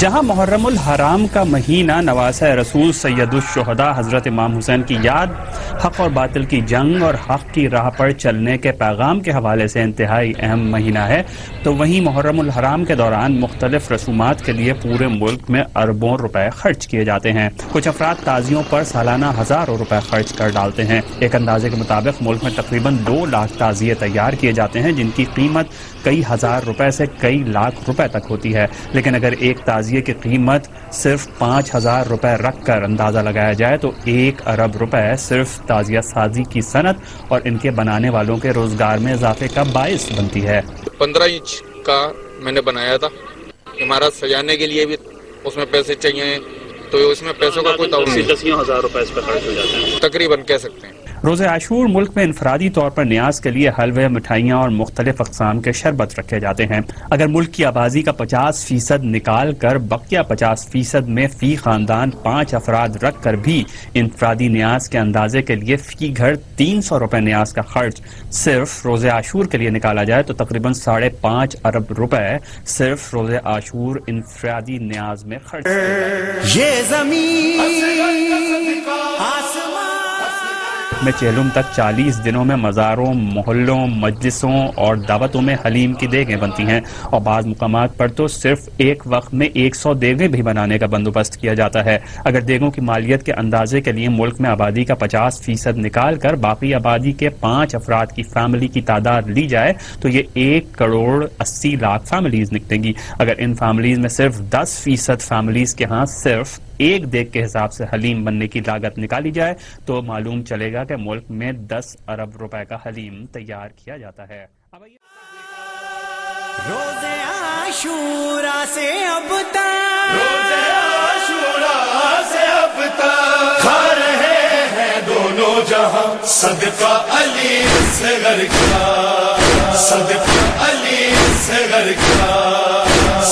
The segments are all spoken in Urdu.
جہاں محرم الحرام کا مہینہ نواسہ رسول سید الشہداء حضرت امام حسین کی یاد، حق اور باطل کی جنگ اور حق کی راہ پر چلنے کے پیغام کے حوالے سے انتہائی اہم مہینہ ہے، تو وہیں محرم الحرام کے دوران مختلف رسومات کے لیے پورے ملک میں اربوں روپے خرچ کیے جاتے ہیں۔ کچھ افراد تعزیوں پر سالانہ ہزاروں روپے خرچ کر ڈالتے ہیں۔ ایک اندازے کے مطابق ملک میں تقریباً 2 لاکھ تعزیے تیار کیے جاتے ہیں، جن کی قیمت کئی ہزار روپے سے کئی لاکھ روپے تک ہوتی ہے۔ لیکن اگر ایک تعزیے کی قیمت صرف 5,000 روپے رکھ کر اندازہ لگایا جائے تو 1 ارب روپے صرف تعزیہ سازی کی صنعت اور ان کے بنانے والوں کے روزگار میں اضافے کا باعث بنتی ہے۔ 15 انچ کا میں نے بنایا تھا، عمارت سجانے کے لیے بھی اس میں پیسے چاہیے، تو اس میں پیسوں کا کوئی تعلق نہیں۔ 10,000 روپے اس پہ خرچ ہو جاتے ہیں تقریباً کہہ سکتے ہیں۔ روزہ عاشور ملک میں انفرادی طور پر نیاز کے لیے حلوے، مٹھائیاں اور مختلف اقسام کے شربت رکھے جاتے ہیں۔ اگر ملک کی آبادی کا 50% نکال کر بقیہ 50% میں فی خاندان 5 افراد رکھ کر بھی انفرادی نیاز کے اندازے کے لیے فی گھر 300 روپے نیاز کا خرچ صرف روزہ عاشور کے لیے نکالا جائے تو تقریباً 5.5 ارب روپے صرف روزہ عاشور انفرادی نیاز میں خرچ یہ زمین میں چہلم تک 40 دنوں میں مزاروں، محلوں، مجلسوں اور دعوتوں میں حلیم کی دیگیں بنتی ہیں، اور بعض مقامات پر تو صرف ایک وقت میں 100 دیگیں بھی بنانے کا بندوبست کیا جاتا ہے۔ اگر دیگوں کی مالیت کے اندازے کے لیے ملک میں آبادی کا 50% نکال کر باقی آبادی کے 5 افراد کی فیملی کی تعداد لی جائے تو یہ 1 کروڑ 80 لاکھ فیملیز نکلیں گی۔ اگر ان فیملیز میں صرف 10% فیملیز کے ہاں صرف ایک دیگ کے حساب سے حلیم بننے کی لاگت نکالی جائے تو معلوم چلے گا کہ ملک میں 10 ارب روپے کا حلیم تیار کیا جاتا ہے۔ روزے عاشورہ سے اب تک کھا رہے ہیں دونوں جہاں صدقہ علی اصغر کا، صدقہ علی اصغر کا،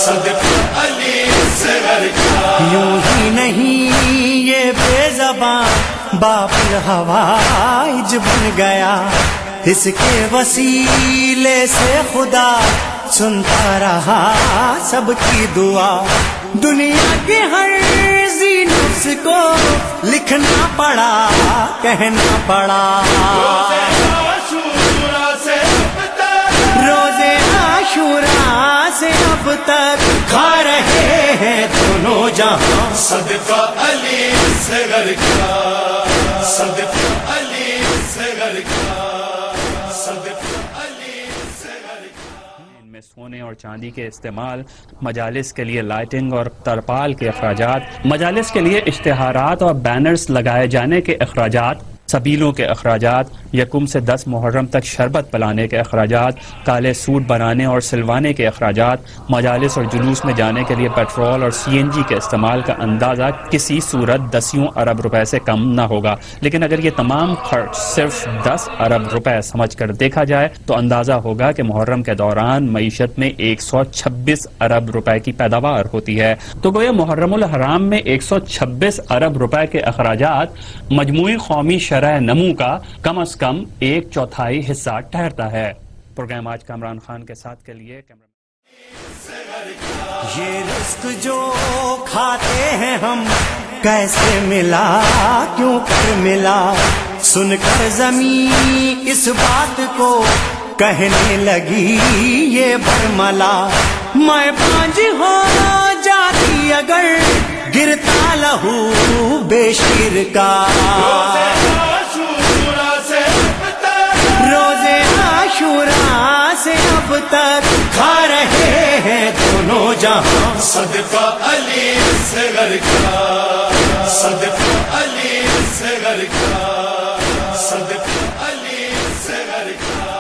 صدقہ علی اصغر کا۔ یوں ہی نہیں یہ بے زبان باپ ہوائج بن گیا، اس کے وسیلے سے خدا سنتا رہا سب کی دعا۔ دنیا کے ہر ذی نفس کو لکھنا پڑا، کہنا پڑا، روزے عاشورہ سے اب تک کھا رہے ہیں دونوں جہاں صدقہ علی اصغر کا، صدقہ علی اصغر کا، صدقہ علی اصغر کا۔ ان میں سونے اور چاندی کے استعمال، مجالس کے لیے لائٹنگ اور ترپال کے اخراجات، مجالس کے لیے اشتہارات اور بینرز لگائے جانے کے اخراجات، سبیلوں کے اخراجات، 1 سے 10 محرم تک شربت پلانے کے اخراجات، کالے سوٹ بنانے اور سلوانے کے اخراجات، مجالس اور جلوس میں جانے کے لیے پیٹرول اور CNG کے استعمال کا اندازہ کسی صورت 10 ارب روپے سے کم نہ ہوگا۔ لیکن اگر یہ تمام خرچ صرف 10 ارب روپے سمجھ کر دیکھا جائے تو اندازہ ہوگا کہ محرم کے دوران معیشت میں 126 ارب روپے کی پیداوار ہوتی ہے۔ تو گویا محرم الحرام میں 126 ارب روپے کے اخراجات مجموعی قومی شرح نمو کا کم از کم 1/4 حصہ ٹھہرتا ہے۔ پروگرام آج کامران خان کے ساتھ کے لیے یہ رزق جو کھاتے ہیں ہم کیسے ملا، کیوں کر ملا، سن کر زمین اس بات کو کہنے لگی یہ برملا، میں بانجھ ہو جاتی اگر گرتا لہو بے شیر کا۔ روزے عاشورہ سے اب تک کھا رہے ہیں دونوں جہاں صدقہ علی اصغر کا، صدقہ علی اصغر کا، صدقہ علی اصغر کا۔